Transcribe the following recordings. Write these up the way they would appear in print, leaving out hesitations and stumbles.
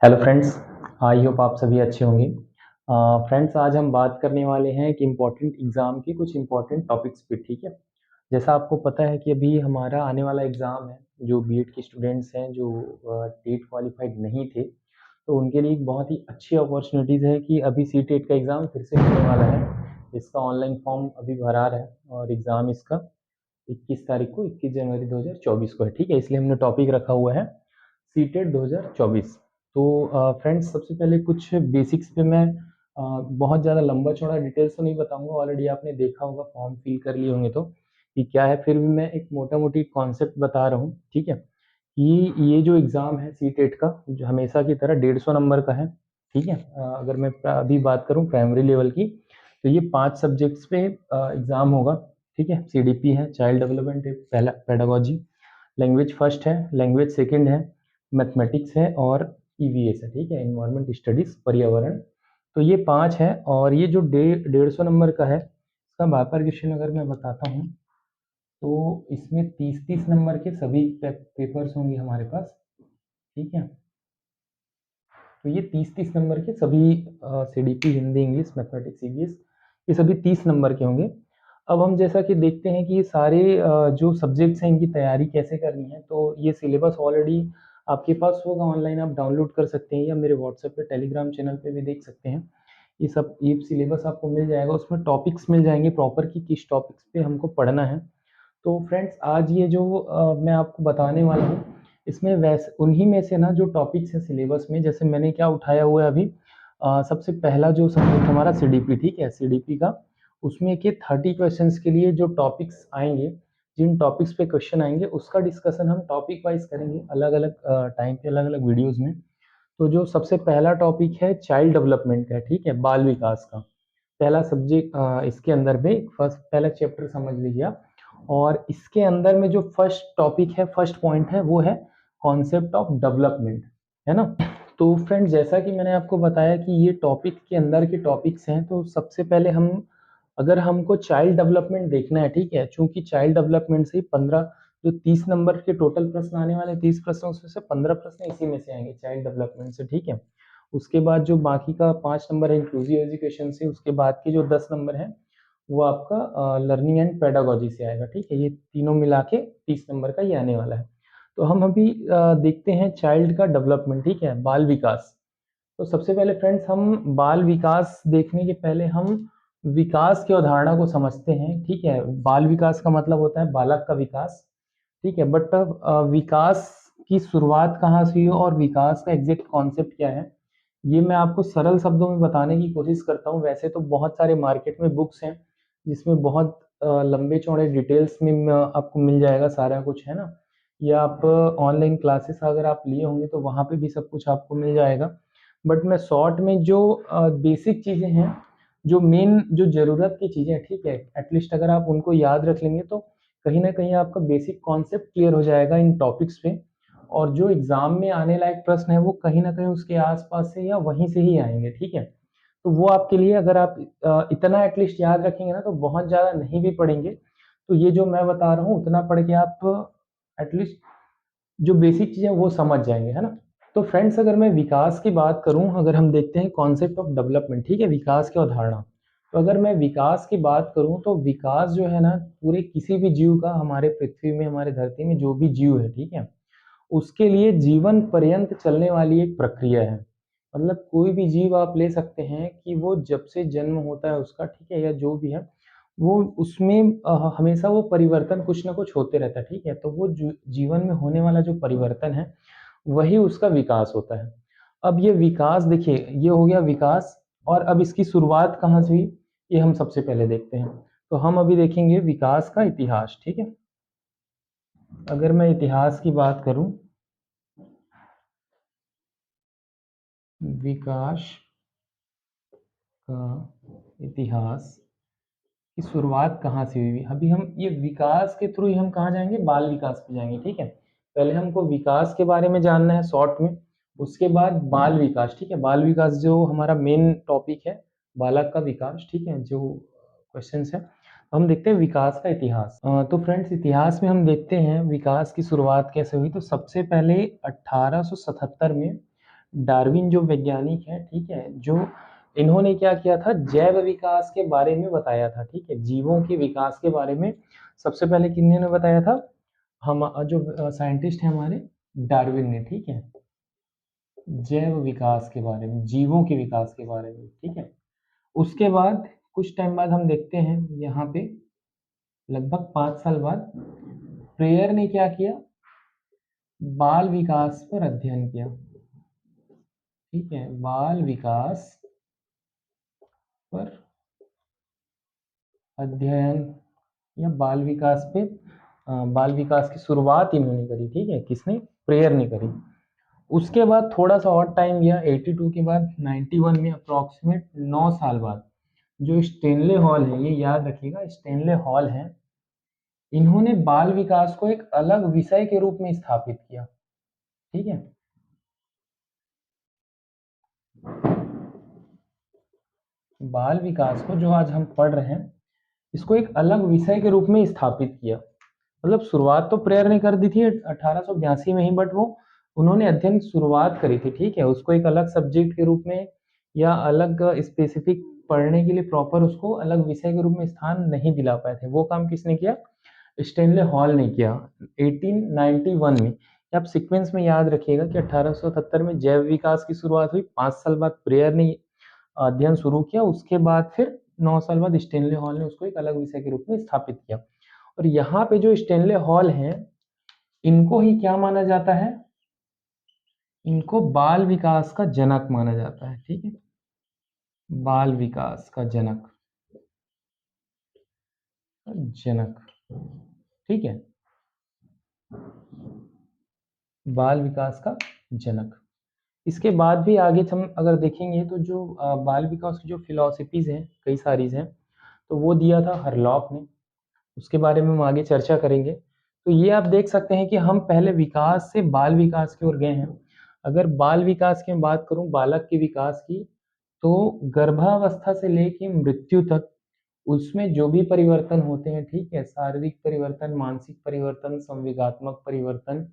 Hello friends, I hope आप सभी अच्छे होंगे। फ्रेंड्स, आज हम बात करने वाले हैं कि इम्पोर्टेंट एग्ज़ाम के कुछ इम्पोर्टेंट टॉपिक्स पे। ठीक है। जैसा आपको पता है कि अभी हमारा आने वाला एग्ज़ाम है, जो बीएड के स्टूडेंट्स हैं जो टेट क्वालिफाइड नहीं थे, तो उनके लिए एक बहुत ही अच्छी अपॉर्चुनिटीज़ है कि अभी सी टेट का एग्ज़ाम फिर से होने वाला है। इसका ऑनलाइन फॉर्म अभी भरा रहा है और एग्ज़ाम इसका 21 तारीख को 21 जनवरी 2024 को है। ठीक है, इसलिए हमने टॉपिक रखा हुआ है सीटेट 2024। तो फ्रेंड्स, सबसे पहले कुछ बेसिक्स पे मैं बहुत ज़्यादा लंबा चौड़ा डिटेल्स तो नहीं बताऊंगा, ऑलरेडी आपने देखा होगा, फॉर्म फिल कर लिए होंगे तो कि क्या है। फिर भी मैं एक मोटा मोटी कॉन्सेप्ट बता रहा हूँ। ठीक है, कि ये जो एग्ज़ाम है सी टेट का, जो हमेशा की तरह 150 नंबर का है। ठीक है, अगर मैं अभी बात करूँ प्राइमरी लेवल की, तो ये 5 सब्जेक्ट्स पे एग्ज़ाम होगा। ठीक है, सीडीपी है, चाइल्ड डेवलपमेंट है, पहला पेडागोजी, लैंग्वेज फर्स्ट है, लैंग्वेज सेकंड है, मैथमेटिक्स है और ईवीएस है। ठीक है, इन्वायरमेंट स्टडीज, पर्यावरण। तो ये 5 है और ये जो 150 नंबर का है, इसका बापर क्वेश्चन अगर मैं बताता हूँ, तो इसमें 30-30 नंबर के सभी पेपर्स होंगे हमारे पास। ठीक है, तो ये 30-30 नंबर के सभी CDP, Hindi, English, mathematics, EVS, ये सभी 30 नंबर के होंगे। अब हम जैसा कि देखते हैं कि ये सारे जो सब्जेक्ट्स हैं, इनकी तैयारी कैसे करनी है, तो ये सिलेबस ऑलरेडी आपके पास होगा, ऑनलाइन आप डाउनलोड कर सकते हैं या मेरे व्हाट्सएप पे, टेलीग्राम चैनल पे भी देख सकते हैं। ये सिलेबस आपको मिल जाएगा, उसमें टॉपिक्स मिल जाएंगे प्रॉपर कि किस टॉपिक्स पे हमको पढ़ना है। तो फ्रेंड्स, आज ये जो मैं आपको बताने वाला हूँ, इसमें वैसे उन्हीं में से ना जो टॉपिक्स हैं सिलेबस में, जैसे मैंने क्या उठाया हुआ है अभी, सबसे पहला जो सब्जेक्ट हमारा सीडीपी। ठीक है, सीडीपी का उसमें के 30 क्वेश्चंस के लिए जो टॉपिक्स आएंगे, जिन टॉपिक्स पे क्वेश्चन आएंगे, उसका डिस्कशन हम टॉपिक वाइज करेंगे, अलग अलग टाइम पे, अलग अलग वीडियोज़ में। तो जो सबसे पहला टॉपिक है चाइल्ड डेवलपमेंट का। ठीक है, बाल विकास का पहला सब्जेक्ट, इसके अंदर में फर्स्ट पहला चैप्टर समझ लीजिए आप। और इसके अंदर में जो फर्स्ट टॉपिक है, फर्स्ट पॉइंट है, वो है कॉन्सेप्ट ऑफ डेवलपमेंट, है ना। तो फ्रेंड्स, जैसा कि मैंने आपको बताया कि ये टॉपिक के अंदर के टॉपिक्स हैं, तो सबसे पहले हम, अगर हमको चाइल्ड डेवलपमेंट देखना है, ठीक है, चूंकि चाइल्ड डेवलपमेंट से 15, जो 30 नंबर के टोटल प्रश्न आने वाले, 30 प्रश्न, उसमें से 15 प्रश्न इसी में से आएंगे, चाइल्ड डेवलपमेंट से। ठीक है, उसके बाद जो बाकी का 5 नंबर है इंक्लूसिव एजुकेशन से, उसके बाद के जो 10 नंबर है वो आपका लर्निंग एंड पेडागोजी से आएगा। ठीक है, ये तीनों मिला के 30 नंबर का ये आने वाला है। तो हम अभी देखते हैं चाइल्ड का डेवलपमेंट। ठीक है, बाल विकास। तो सबसे पहले फ्रेंड्स, हम बाल विकास देखने के पहले हम विकास की अवधारणा को समझते हैं। ठीक है, बाल विकास का मतलब होता है बालक का विकास। ठीक है, बट विकास की शुरुआत कहाँ से हुई और विकास का एग्जैक्ट कॉन्सेप्ट क्या है, ये मैं आपको सरल शब्दों में बताने की कोशिश करता हूँ। वैसे तो बहुत सारे मार्केट में बुक्स हैं जिसमें बहुत लंबे चौड़े डिटेल्स में आपको मिल जाएगा सारा कुछ, है ना। या आप ऑनलाइन क्लासेस अगर आप लिए होंगे तो वहाँ पे भी सब कुछ आपको मिल जाएगा। बट मैं शॉर्ट में जो बेसिक चीज़ें हैं, जो मेन जो ज़रूरत की चीज़ें हैं, ठीक है, एटलीस्ट अगर आप उनको याद रख लेंगे तो कहीं ना कहीं आपका बेसिक कॉन्सेप्ट क्लियर हो जाएगा इन टॉपिक्स पे। और जो एग्जाम में आने लायक प्रश्न है वो कहीं ना कहीं उसके आसपास से या वहीं से ही आएंगे। ठीक है, तो वो आपके लिए, अगर आप इतना एटलीस्ट याद रखेंगे ना, तो बहुत ज़्यादा नहीं भी पढ़ेंगे, तो ये जो मैं बता रहा हूँ उतना पढ़ के आप एटलीस्ट जो बेसिक चीज़ें वो समझ जाएंगे, है ना। तो फ्रेंड्स, अगर मैं विकास की बात करूं, अगर हम देखते हैं कॉन्सेप्ट ऑफ डेवलपमेंट, ठीक है, विकास की अवधारणा, तो अगर मैं विकास की बात करूं तो विकास जो है ना, पूरे किसी भी जीव का, हमारे पृथ्वी में, हमारे धरती में जो भी जीव है, ठीक है, उसके लिए जीवन पर्यंत चलने वाली एक प्रक्रिया है। मतलब कोई भी जीव आप ले सकते हैं कि वो जब से जन्म होता है उसका, ठीक है, या जो भी है, वो उसमें हमेशा वो परिवर्तन कुछ ना कुछ होते रहता है। ठीक है, तो वो जीवन में होने वाला जो परिवर्तन है, वही उसका विकास होता है। अब ये विकास देखिए, ये हो गया विकास। और अब इसकी शुरुआत कहाँ से हुई, ये हम सबसे पहले देखते हैं। तो हम अभी देखेंगे विकास का इतिहास। ठीक है, अगर मैं इतिहास की बात करूं, विकास का इतिहास की शुरुआत कहाँ से हुई, अभी हम ये विकास के थ्रू ही हम कहाँ जाएंगे, बाल विकास पे जाएंगे। ठीक है, पहले हमको विकास के बारे में जानना है शॉर्ट में, उसके बाद बाल विकास। ठीक है, बाल विकास जो हमारा मेन टॉपिक है, बालक का विकास। ठीक है, जो क्वेश्चन है, हम देखते हैं विकास का इतिहास। तो फ्रेंड्स, इतिहास में हम देखते हैं विकास की शुरुआत कैसे हुई। तो सबसे पहले 1877 में डार्विन जो वैज्ञानिक है, ठीक है, जो इन्होंने क्या किया था, जैव विकास के बारे में बताया था, ठीक है, जीवों के विकास के बारे में सबसे पहले किन्होंने बताया था, हम जो साइंटिस्ट हैं हमारे डार्विन ने, ठीक है, जैव विकास के बारे में, जीवों के विकास के बारे में, ठीक है। उसके बाद कुछ टाइम बाद हम देखते हैं यहाँ पे लगभग 5 साल बाद प्रेयर ने क्या किया, बाल विकास पर अध्ययन किया, ठीक है, बाल विकास पर अध्ययन या बाल विकास पे बाल विकास की शुरुआत इन्होंने करी, ठीक है, किसने, प्रेयर ने करी। उसके बाद थोड़ा सा और टाइम गया, 82 के बाद 91 में अप्रोक्सीमेट 9 साल बाद जो स्टेनले हॉल है, ये याद रखिएगा, स्टेनले हॉल है, इन्होंने बाल विकास को एक अलग विषय के रूप में स्थापित किया, ठीक है। बाल विकास को जो आज हम पढ़ रहे हैं, इसको एक अलग विषय के रूप में स्थापित किया। मतलब शुरुआत तो प्रेयर ने कर दी थी 1882 में ही, बट वो उन्होंने अध्ययन की शुरुआत करी थी, ठीक है, उसको एक अलग सब्जेक्ट के रूप में या अलग स्पेसिफिक पढ़ने के लिए प्रॉपर उसको अलग विषय के रूप में स्थान नहीं दिला पाए थे। वो काम किसने किया, स्टेनले हॉल ने किया 1891 में। आप सीक्वेंस में याद रखिएगा कि 1877 में जैव विकास की शुरुआत हुई, 5 साल बाद प्रेयर ने अध्ययन शुरू किया, उसके बाद फिर 9 साल बाद स्टेनले हॉल ने उसको एक अलग विषय के रूप में स्थापित किया। और यहाँ पे जो स्टेनले हॉल हैं, इनको ही क्या माना जाता है, इनको बाल विकास का जनक माना जाता है, ठीक है, बाल विकास का जनक, जनक, ठीक है, बाल विकास का जनक। इसके बाद भी आगे हम अगर देखेंगे तो जो बाल विकास की जो फिलॉसफीज हैं, कई सारी हैं, तो वो दिया था हरलॉक ने, उसके बारे में हम आगे चर्चा करेंगे। तो ये आप देख सकते हैं कि हम पहले विकास से बाल विकास की ओर गए हैं। अगर बाल विकास की मैं बात करूं, बालक के विकास की, तो गर्भावस्था से लेके मृत्यु तक उसमें जो भी परिवर्तन होते हैं, ठीक है, शारीरिक परिवर्तन, मानसिक परिवर्तन, संवेगात्मक परिवर्तन,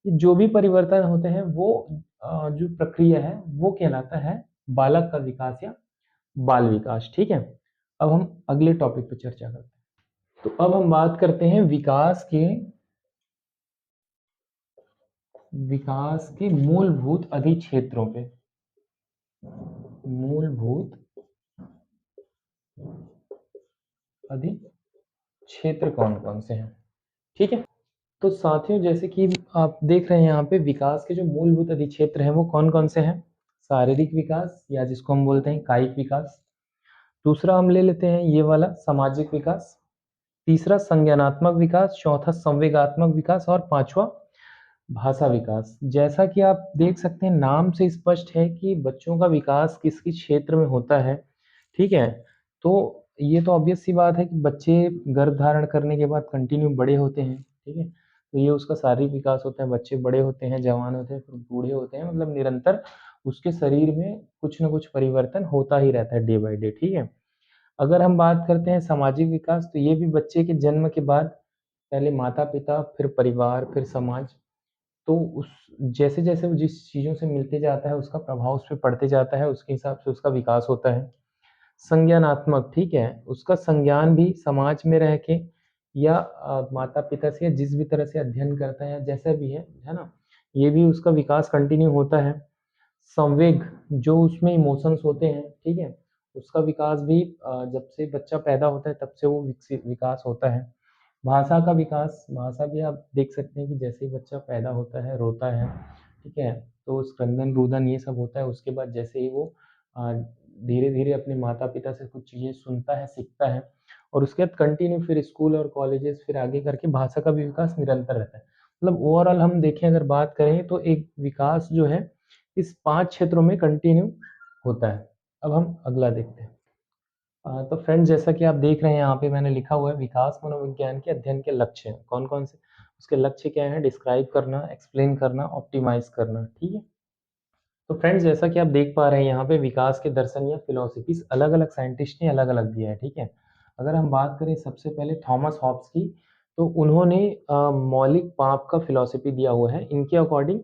जो भी परिवर्तन होते हैं वो जो प्रक्रिया है वो कहलाता है बालक का विकास या बाल विकास, ठीक है। अब हम अगले टॉपिक पर चर्चा करते हैं। तो अब हम बात करते हैं विकास के मूलभूत अधिक्षेत्रों पे। मूलभूत अधिक्षेत्र कौन कौन से हैं, ठीक है। तो साथियों, जैसे कि आप देख रहे हैं यहाँ पे विकास के जो मूलभूत अधिक्षेत्र हैं वो कौन कौन से हैं, शारीरिक विकास या जिसको हम बोलते हैं कायिक विकास, दूसरा हम ले लेते हैं ये वाला सामाजिक विकास, तीसरा संज्ञानात्मक विकास, चौथा संवेगात्मक विकास और पांचवा भाषा विकास। जैसा कि आप देख सकते हैं नाम से स्पष्ट है कि बच्चों का विकास किस किस क्षेत्र में होता है, ठीक है। तो ये तो ऑब्वियस सी बात है कि बच्चे गर्भ धारण करने के बाद कंटिन्यू बड़े होते हैं, ठीक है, तो ये उसका शारीरिक विकास होता है, बच्चे बड़े होते हैं, जवान होते हैं, फिर बूढ़े होते हैं, मतलब निरंतर उसके शरीर में कुछ ना कुछ परिवर्तन होता ही रहता है डे बाय डे, ठीक है। अगर हम बात करते हैं सामाजिक विकास, तो ये भी बच्चे के जन्म के बाद पहले माता पिता, फिर परिवार, फिर समाज, तो उस जैसे जैसे वो जिस चीज़ों से मिलते जाता है उसका प्रभाव उस पे पड़ते जाता है, उसके हिसाब से उसका विकास होता है। संज्ञानात्मक, ठीक है, उसका संज्ञान भी समाज में रह के या माता पिता से या जिस भी तरह से अध्ययन करता है या जैसा भी है ना, ये भी उसका विकास कंटिन्यू होता है। संवेग, जो उसमें इमोशंस होते हैं, ठीक है, उसका विकास भी जब से बच्चा पैदा होता है तब से वो विकसित विकास होता है। भाषा का विकास, भाषा भी आप देख सकते हैं कि जैसे ही बच्चा पैदा होता है, रोता है, ठीक है, तो स्क्रंदन रुदन ये सब होता है, उसके बाद जैसे ही वो धीरे धीरे अपने माता पिता से कुछ चीज़ें सुनता है, सीखता है, और उसके बाद कंटिन्यू फिर स्कूल और कॉलेजेस फिर आगे करके भाषा का भी विकास निरंतर रहता है। मतलब ओवरऑल हम देखें, अगर बात करें तो एक विकास जो है इस 5 क्षेत्रों में कंटिन्यू होता है। अब हम अगला देखते हैं। तो फ्रेंड्स, जैसा कि आप देख रहे हैं यहाँ पे मैंने लिखा हुआ है विकास मनोविज्ञान के अध्ययन के लक्ष्य हैं। कौन कौन से उसके लक्ष्य क्या हैं, डिस्क्राइब करना, एक्सप्लेन करना, ऑप्टिमाइज करना, ठीक है। तो फ्रेंड्स, जैसा कि आप देख पा रहे हैं यहाँ पे विकास के दर्शन या फिलोसफीज अलग अलग साइंटिस्ट ने अलग अलग दिया है, ठीक है। अगर हम बात करें सबसे पहले थॉमस हॉब्स की, तो उन्होंने मौलिक पाप का फिलोसफी दिया हुआ है। इनके अकॉर्डिंग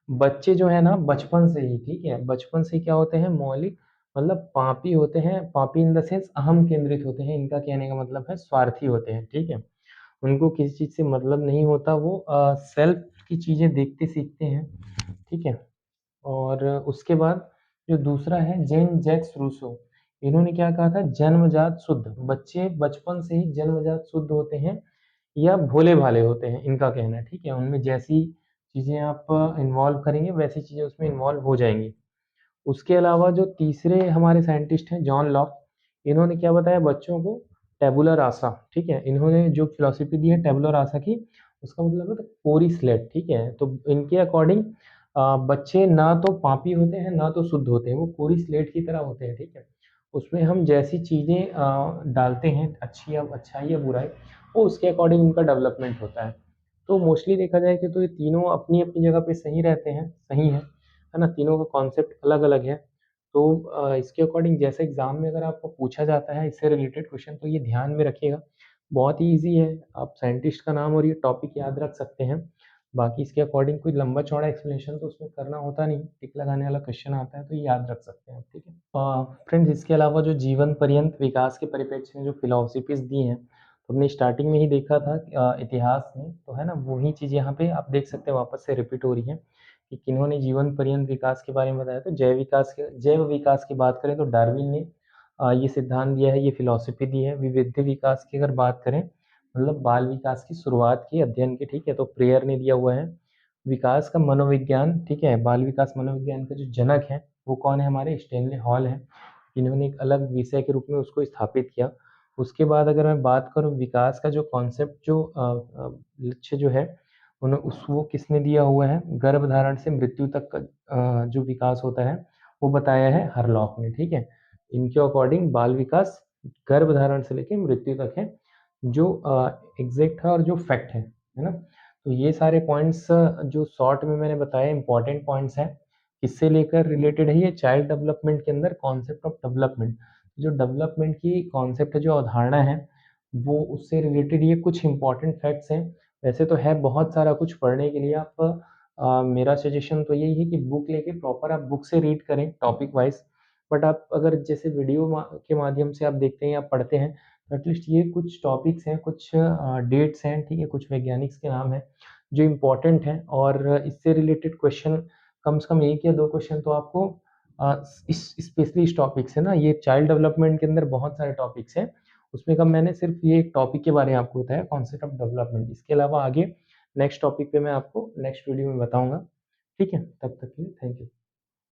बच्चे जो है ना बचपन से ही, ठीक है, बचपन से क्या होते हैं, मौलिक मतलब पापी होते हैं, पापी इन द सेंस अहम केंद्रित होते हैं, इनका कहने का मतलब है स्वार्थी होते हैं, ठीक है। उनको किसी चीज़ से मतलब नहीं होता, वो सेल्फ की चीज़ें देखते सीखते हैं, ठीक है। और उसके बाद जो दूसरा है जेन जैक्स रूसो, इन्होंने क्या कहा था, जन्मजात शुद्ध, बच्चे बचपन से ही जन्मजात शुद्ध होते हैं या भोले-भाले होते हैं, इनका कहना है, ठीक है। उनमें जैसी चीज़ें आप इन्वॉल्व करेंगे, वैसी चीज़ें उसमें इन्वॉल्व हो जाएँगी। उसके अलावा जो तीसरे हमारे साइंटिस्ट हैं जॉन लॉक, इन्होंने क्या बताया बच्चों को, टैबुला रासा, ठीक है। इन्होंने जो फिलॉसफी दी है टैबुला रासा की, उसका मतलब है कोरी स्लेट, ठीक है। तो इनके अकॉर्डिंग बच्चे ना तो पापी होते हैं, ना तो शुद्ध होते हैं, वो कोरी स्लेट की तरह होते हैं, ठीक है। उसमें हम जैसी चीज़ें डालते हैं, अच्छी या अच्छाई या बुराई, वो उसके अकॉर्डिंग उनका डेवलपमेंट होता है। तो मोस्टली देखा जाए कि तो ये तीनों अपनी-अपनी जगह पे सही रहते हैं, सही हैं, है ना? तीनों का कॉन्सेप्ट अलग-अलग है। तो इसके अकॉर्डिंग जैसे एग्ज़ाम में अगर आपको पूछा जाता है इससे रिलेटेड क्वेश्चन, तो ये ध्यान में रखिएगा। बहुत ही ईज़ी है, आप साइंटिस्ट का नाम और ये टॉपिक याद रख सकते हैं। बाकी इसके अकॉर्डिंग कोई लंबा-चौड़ा एक्सप्लेनेशन तो उसमें करना होता नहीं, टिक लगाने वाला क्वेश्चन आता है, तो ये याद रख सकते हैं आप, ठीक है? फ्रेंड्स, इसके अलावा जो जीवन पर्यंत विकास के परिप्रेक्ष्य में जो फिलॉसफीज़ दी हैं, तो हमने स्टार्टिंग में ही देखा था इतिहास में, तो है ना, वही चीज़ यहाँ पे आप देख सकते हैं वापस से रिपीट हो रही है कि किन्होंने जीवन पर्यंत विकास के बारे में बताया। तो जैव विकास की बात करें तो डार्विन ने ये सिद्धांत दिया है, ये फिलॉसफी दी है। विविध विकास की अगर बात करें, मतलब बाल विकास की शुरुआत की अध्ययन की, ठीक है, तो प्रेयर ने दिया हुआ है। विकास का मनोविज्ञान, ठीक है, बाल विकास मनोविज्ञान का जो जनक है, वो कौन है, हमारे स्टेनले हॉल हैं। इन्होंने एक अलग विषय के रूप में उसको स्थापित किया। उसके बाद अगर मैं बात करूँ विकास का जो कॉन्सेप्ट, जो लक्ष्य जो है, वो किसने दिया हुआ है, गर्भधारण से मृत्यु तक का जो विकास होता है, वो बताया है हरलॉक ने, ठीक है। इनके अकॉर्डिंग बाल विकास गर्भधारण से लेके मृत्यु तक है, जो एग्ज़ैक्ट है और जो फैक्ट है ना? तो ये सारे पॉइंट्स जो शॉर्ट में मैंने बताए इम्पोर्टेंट पॉइंट्स हैं। किससे लेकर रिलेटेड है, ये चाइल्ड डेवलपमेंट के अंदर कॉन्सेप्ट ऑफ डेवलपमेंट, जो डेवलपमेंट की कॉन्सेप्ट है, जो अवधारणा है, वो उससे रिलेटेड ये कुछ इम्पोर्टेंट फैक्ट्स हैं। वैसे तो है बहुत सारा कुछ पढ़ने के लिए, आप मेरा सजेशन तो यही है कि बुक लेके प्रॉपर आप बुक से रीड करें टॉपिक वाइज़। बट आप अगर जैसे वीडियो के माध्यम से आप देखते हैं या पढ़ते हैं, तो एटलीस्ट ये कुछ टॉपिक्स हैं, कुछ डेट्स हैं, ठीक है, कुछ वैज्ञानिक्स के नाम हैं, जो इम्पोर्टेंट हैं, और इससे रिलेटेड क्वेश्चन कम से कम 1 या 2 क्वेश्चन तो आपको इस स्पेशली इस टॉपिक से ना, ये चाइल्ड डेवलपमेंट के अंदर बहुत सारे टॉपिक्स हैं। उसमें का मैंने सिर्फ़ ये एक टॉपिक के बारे में आपको बताया, कॉन्सेप्ट ऑफ डेवलपमेंट। इसके अलावा आगे नेक्स्ट टॉपिक पे मैं आपको नेक्स्ट वीडियो में बताऊँगा। ठीक है? तब तक के लिए थैंक यू।